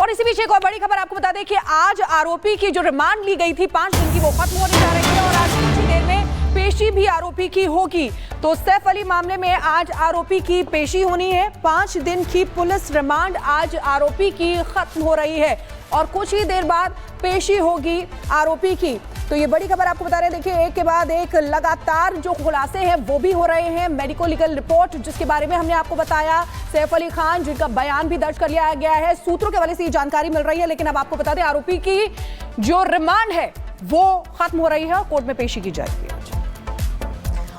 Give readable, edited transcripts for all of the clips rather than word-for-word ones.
और इसी बीच एक और बड़ी खबर आपको बता दें कि आज आरोपी की जो रिमांड ली गई थी 5 दिन की, वो खत्म होने जा रही है और आज कुछ ही देर में पेशी भी आरोपी की होगी। तो सैफ अली मामले में आज आरोपी की पेशी होनी है। 5 दिन की पुलिस रिमांड आज आरोपी की खत्म हो रही है और कुछ ही देर बाद पेशी होगी आरोपी की। तो ये बड़ी खबर आपको बता रहे हैं। देखिए, एक के बाद एक लगातार जो खुलासे हैं वो भी हो रहे हैं। मेडिको लीगल रिपोर्ट जिसके बारे में हमने आपको बताया, सैफ अली खान जिनका बयान भी दर्ज कर लिया गया है, सूत्रों के हवाले से ये जानकारी मिल रही है। लेकिन अब आपको बता दें, आरोपी की जो रिमांड है वो खत्म हो रही है और कोर्ट में पेशी की जाएगी।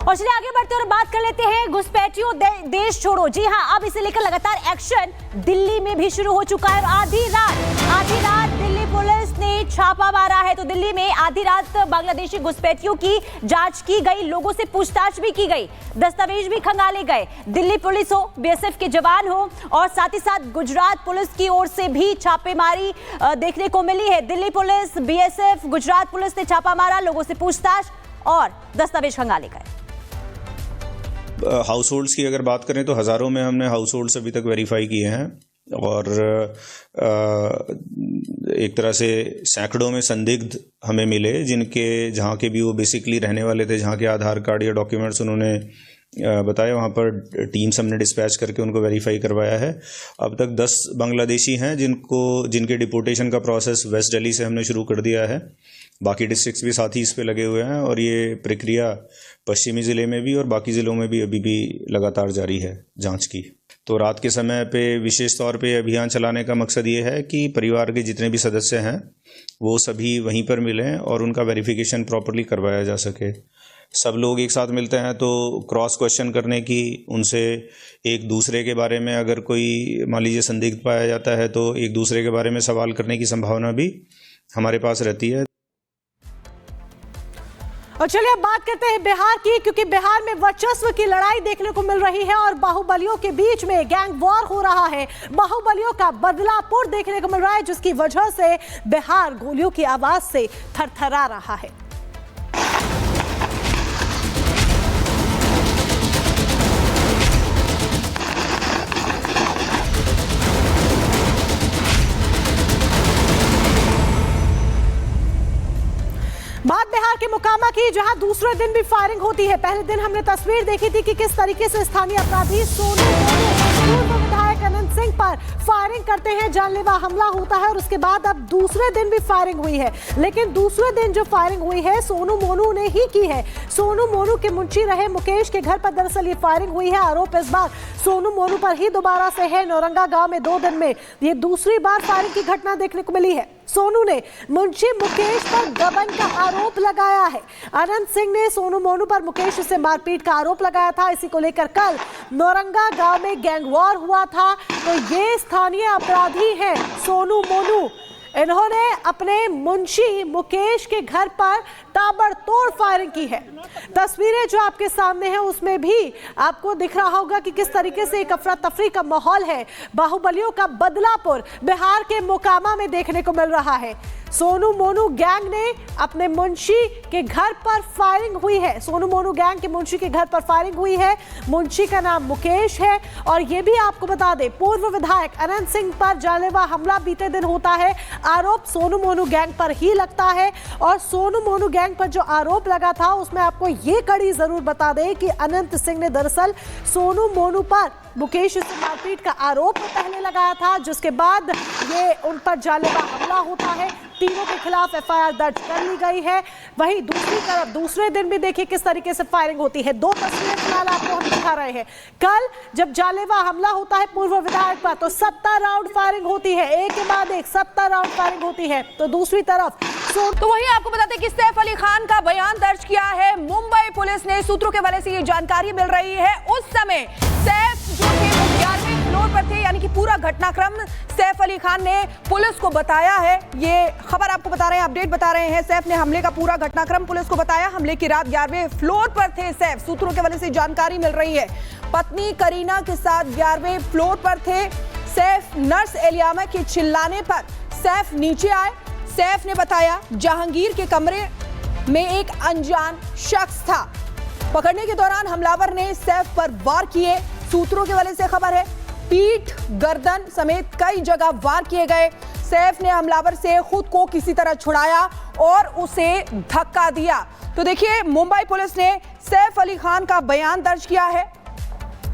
और चलिए आगे बढ़ते और बात कर लेते हैं घुसपैठियों देश छोड़ो। जी हां, अब इसे लेकर लगातार एक्शन दिल्ली में भी शुरू हो चुका है। आधी रात दिल्ली पुलिस ने छापा मारा है। तो दिल्ली में आधी रात बांग्लादेशी घुसपैठियों की जांच की गई, लोगों से पूछताछ भी की गई, दस्तावेज भी खंगाले गए। दिल्ली पुलिस हो, बीएसएफ के जवान हो और साथ ही साथ गुजरात पुलिस की ओर से भी छापेमारी देखने को मिली है। Delhi police, BSF, Gujarat police ने छापा मारा, लोगों से पूछताछ और दस्तावेज खंगाले गए। हाउस होल्ड्स की अगर बात करें तो हज़ारों में हमने हाउस होल्ड्स अभी तक वेरीफाई किए हैं और एक तरह से सैकड़ों में संदिग्ध हमें मिले, जिनके जहाँ के भी वो बेसिकली रहने वाले थे, जहाँ के आधार कार्ड या डॉक्यूमेंट्स उन्होंने बताया, वहाँ पर टीम्स हमने डिस्पैच करके उनको वेरीफाई करवाया है। अब तक 10 बांग्लादेशी हैं जिनके डिपोर्टेशन का प्रोसेस वेस्ट दिल्ली से हमने शुरू कर दिया है। बाकी डिस्ट्रिक्ट्स भी साथ ही इस पे लगे हुए हैं और ये प्रक्रिया पश्चिमी ज़िले में भी और बाकी ज़िलों में भी अभी भी लगातार जारी है जांच की। तो रात के समय पे विशेष तौर पे अभियान चलाने का मकसद ये है कि परिवार के जितने भी सदस्य हैं वो सभी वहीं पर मिलें और उनका वेरिफिकेशन प्रॉपरली करवाया जा सके। सब लोग एक साथ मिलते हैं तो क्रॉस क्वेश्चन करने की, उनसे एक दूसरे के बारे में अगर कोई मान लीजिए संदिग्ध पाया जाता है तो एक दूसरे के बारे में सवाल करने की संभावना भी हमारे पास रहती है। और चलिए अब बात करते हैं बिहार की, क्योंकि बिहार में वर्चस्व की लड़ाई देखने को मिल रही है और बाहुबलियों के बीच में गैंग वॉर हो रहा है। बाहुबलियों का बदलापुर देखने को मिल रहा है, जिसकी वजह से बिहार गोलियों की आवाज से थरथरा रहा है। बात बिहार के मोकामा की, जहां दूसरे दिन भी फायरिंग होती है। पहले दिन हमने तस्वीर देखी थी कि किस तरीके से स्थानीय अपराधी सोनू पूर्व विधायक अनंत सिंह पर फायरिंग करते हैं, जानलेवा हमला होता है और उसके बाद अब दूसरे दिन भी फायरिंग हुई है। लेकिन दूसरे दिन जो फायरिंग हुई है सोनू मोनू ने ही की है। सोनू मोनू के मुंशी रहे मुकेश के घर पर दरअसल ये फायरिंग हुई है। आरोप इस बार सोनू मोनू पर ही दोबारा से है। नौरंगा गांव में 2 दिन में ये दूसरी बार फायरिंग की घटना देखने को मिली है। सोनू ने मुंशी मुकेश पर गबन का आरोप लगाया है। अनंत सिंह ने सोनू मोनू पर मुकेश से मारपीट का आरोप लगाया था। इसी को लेकर कल नौरंगा गांव में गैंग वॉर हुआ था। तो ये स्थानीय अपराधी हैं सोनू मोनू। इन्होंने अपने मुंशी मुकेश के घर पर ताबड़तोड़ फायरिंग की है। तस्वीरें जो आपके सामने हैं उसमें भी आपको दिख रहा होगा कि किस तरीके से एक अफरा तफरी का माहौल है। बाहुबलियों का बदलापुर बिहार के मोकामा में देखने को मिल रहा है। सोनू मोनू गैंग ने अपने मुंशी के घर पर फायरिंग हुई है। सोनू मोनू गैंग के मुंशी के घर पर फायरिंग हुई है। मुंशी का नाम मुकेश है और ये भी आपको बता दें, पूर्व विधायक अनंत सिंह पर जानलेवा हमला बीते दिन होता है। आरोप सोनू मोनू गैंग पर ही लगता है और सोनू मोनू गैंग पर जो आरोप लगा था उसमें आपको ये कड़ी जरूर बता दें कि अनंत सिंह ने दरअसल सोनू मोनू पर मुकेश से मारपीट का आरोप पहले लगाया था, जिसके बाद ये उन पर जानलेवा हमला होता है। तीनों के खिलाफ एफआईआर दर्ज कर ली गई है। वहीं दूसरी तरफ दूसरे दिन भी देखिए किस तरीके से फायरिंग होती है। 2 तस्वीरें फिलहाल आपको हम दिखा रहे हैं। कल जब जानलेवा हमला होता है पूर्व विधायक पर तो 70 राउंड फायरिंग होती है, एक के बाद एक 70 राउंड फायरिंग होती है। तो दूसरी तरफ तो वही आपको बताते हैं कि सैफ अली खान का बयान दर्ज किया है मुंबई पुलिस ने। सूत्रों के हवाले से ये जानकारी मिल रही है। उस समय सैफ जो थे वो 11वें फ्लोर पर थे, यानी कि पूरा घटनाक्रम सैफ अली खान ने पुलिस को बताया है। ये खबर आपको बता रहे हैं, अपडेट बता रहे हैं। सैफ ने हमले का पूरा घटनाक्रम पुलिस को बताया। हमले की रात 11वें फ्लोर पर थे सैफ। सूत्रों के हवाले से जानकारी मिल रही है। पत्नी करीना के साथ 11वें फ्लोर पर थे सैफ। नर्स एलियामा के चिल्लाने पर सैफ नीचे आए। सैफ ने बताया जहांगीर के कमरे में एक अनजान शख्स था। पकड़ने के दौरान हमलावर ने सैफ पर वार किए। सूत्रों के हवाले से खबर है पीठ, गर्दन समेत कई जगह वार किए गए। सैफ ने हमलावर से खुद को किसी तरह छुड़ाया और उसे धक्का दिया। तो देखिए, मुंबई पुलिस ने सैफ अली खान का बयान दर्ज किया है।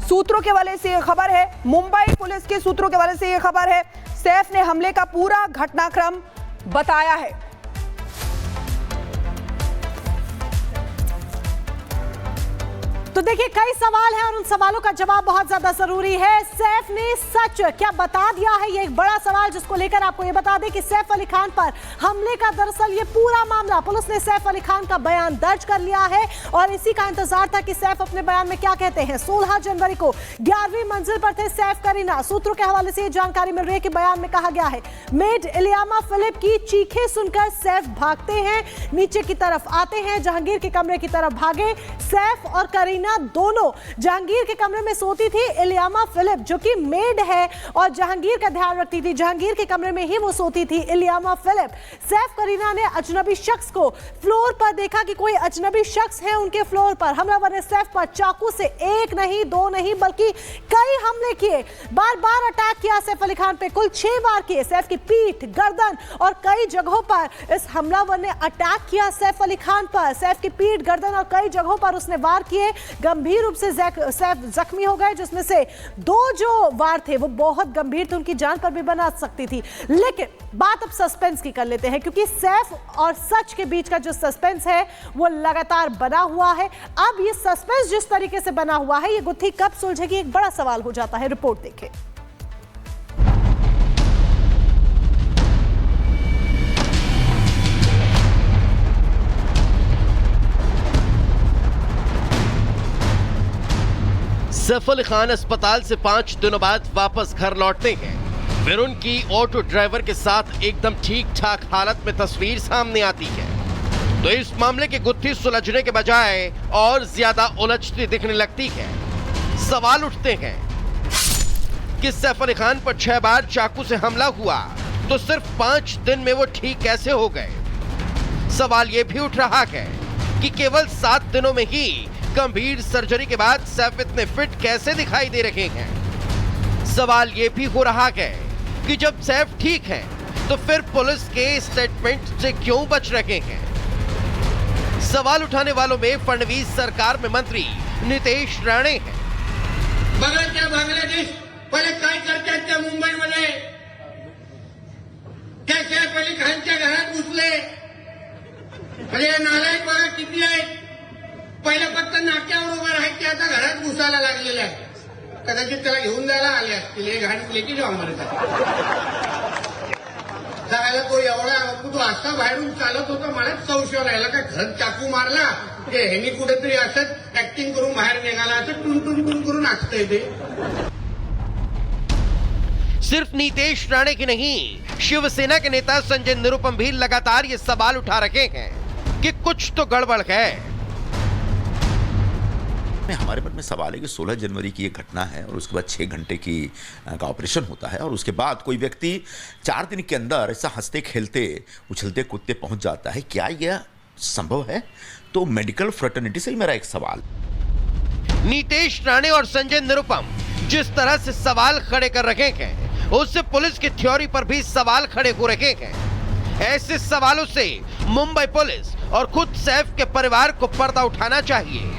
सूत्रों के हवाले से यह खबर है, मुंबई पुलिस के सूत्रों के हवाले से यह खबर है। सैफ ने हमले का पूरा घटनाक्रम बताया है। तो देखिए, कई सवाल हैं और उन सवालों का जवाब बहुत ज्यादा जरूरी है। सैफ ने सच क्या बता दिया है, ये एक बड़ा सवाल जिसको लेकर आपको ये बता दें कि सैफ अली खान पर हमले का दरअसल ये पूरा मामला पुलिस ने सैफ अली खान का बयान दर्ज कर लिया है और इसी का इंतजार था कि सैफ अपने बयान में क्या कहते हैं। 16 जनवरी को 11वीं मंजिल पर थे सैफ करीना। सूत्रों के हवाले से ये जानकारी मिल रही है कि बयान में कहा गया है, मेड इलियामा फिलिप की चीखें सुनकर सैफ भागते हैं, नीचे की तरफ आते हैं, जहांगीर के कमरे की तरफ भागे। सैफ और करीना दोनों जहांगीर के कमरे में सोती थी। इलियामा फिलिप जो कि मेड है और जहांगीर का ध्यान रखती थी, जहांगीर के कमरे में ही वो सोती थी इलियामा फिलिप। सैफ करीना ने अजनबी शख्स को फ्लोर पर देखा कि कोई अजनबी शख्स है उनके फ्लोर पर। हमलावर ने सैफ पर चाकू से एक नहीं, दो नहीं, बल्कि कई हमले किए। बार बार अटैक किया सैफ अली खान पे, कुल 6 बार किए। सैफ की पीठ, गर्दन और कई जगहों पर इस हमलावर ने अटैक किया सैफ अली खान पर। सैफ की पीठ, गर्दन और कई जगहों पर उसने वार किए। गंभीर रूप से सैफ जख्मी हो गए, जिसमें से 2 जो वार थे वो बहुत गंभीर थे, उनकी जान पर भी बना सकती थी। लेकिन बात अब सस्पेंस की कर लेते हैं, क्योंकि सैफ और सच के बीच का जो सस्पेंस है वो लगातार बना हुआ है। अब ये सस्पेंस जिस तरीके से बना हुआ है, ये गुत्थी कब सुलझेगी, एक बड़ा सवाल हो जाता है। रिपोर्ट देखें। सैफ अली खान अस्पताल से 5 दिनों बाद वापस घर लौटते हैं। फिर उनकी ऑटो ड्राइवर के साथ एकदम ठीक ठाक हालत में तस्वीर सामने आती है। तो इस मामले की गुत्थी सुलझने के बजाय और ज्यादा उलझती दिखने लगती है। सवाल उठते हैं कि सैफ अली खान पर 6 बार चाकू से हमला हुआ तो सिर्फ 5 दिन में वो ठीक कैसे हो गए। सवाल ये भी उठ रहा है कि केवल 7 दिनों में ही गंभीर सर्जरी के बाद सैफ इतने फिट कैसे दिखाई दे रहे हैं। सवाल यह भी हो रहा है कि जब सैफ ठीक है तो फिर पुलिस के स्टेटमेंट से क्यों बच रहे हैं। सवाल उठाने वालों में फडणवीस सरकार में मंत्री नितेश राणे हैं। बघा बांग्लादेश पहिले काय करतात त्या मुंबईमध्ये, त्या सैफ अली खानच्या घरात घुसले, म्हणजे नालायक बघा किती आहेत। पहिले फक्त नाक्यावर उभं राहायचे, आता घरात घुसायला लागलेले आहे। कदाचित त्याला घेऊन जायला आले असतील, हे घाण लेकी जाऊ म्हणतात जायला। तो एवढा तो असा बाहेरून चालत होता, मलाच संशय राहिला का घरात चाकू मारला की ह्यांनी कुठेतरी असंच ऍक्टिंग करून बाहेर निघाला, असं टुन करून असतंय ते। सिर्फ नीतीश राणे की नहीं, शिवसेना के नेता संजय निरुपम भी लगातार ये सवाल उठा रखे हैं कि कुछ तो गड़बड़ है। हमारे मन में सवाल है कि 16 जनवरी की ये घटना है और उसके बाद 6 घंटे का ऑपरेशन होता है और उसके बाद कोई व्यक्ति 4 दिन के अंदर ऐसा हंसते खेलते उछलते कूदते पहुंच जाता है, क्या यह संभव है? तो मेडिकल फ्रेटर्निटी से ही मेरा एक सवाल। नीतीश राणे और संजय निरुपम जिस तरह से सवाल खड़े कर रहे हैं, उससे पुलिस की थ्योरी पर भी सवाल खड़े हो रहे हैं। ऐसे सवालों से मुंबई पुलिस और खुद सैफ के परिवार को पर्दा उठाना चाहिए।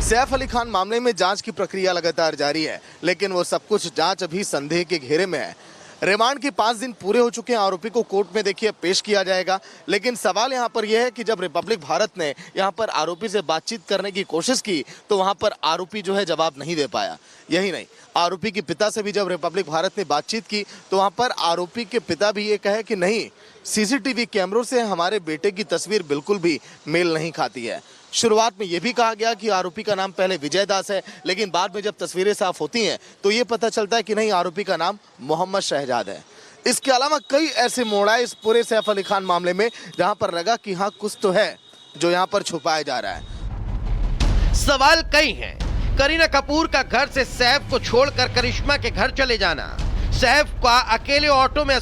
सैफ अली खान मामले में जांच की प्रक्रिया लगातार जारी है, लेकिन वो सब कुछ जांच अभी संदेह के घेरे में है। रिमांड के 5 दिन पूरे हो चुके हैं, आरोपी को कोर्ट में देखिए पेश किया जाएगा। लेकिन सवाल यहाँ पर यह है कि जब रिपब्लिक भारत ने यहाँ पर आरोपी से बातचीत करने की कोशिश की तो वहाँ पर आरोपी जो है जवाब नहीं दे पाया। यही नहीं, आरोपी के पिता से भी जब रिपब्लिक भारत ने बातचीत की तो वहाँ पर आरोपी के पिता भी ये कहे कि नहीं, सीसीटीवी कैमरों से हमारे बेटे की तस्वीर बिल्कुल भी मेल नहीं खाती है। शुरुआत में यह भी कहा गया कि आरोपी का नाम पहले विजय दास है, लेकिन बाद में जब तस्वीरें साफ होती हैं तो ये पता चलता है कि नहीं, आरोपी का नाम मोहम्मद शहजाद है। इसके अलावा कई ऐसे मोड़ आए इस पूरे सैफ अली खान मामले में जहां पर लगा कि हाँ, कुछ तो है जो यहां पर छुपाया जा रहा है। सवाल कई हैं। करीना कपूर का घर से सैफ को छोड़कर करिश्मा के घर चले जाना, सैफ का अकेले ऑटो में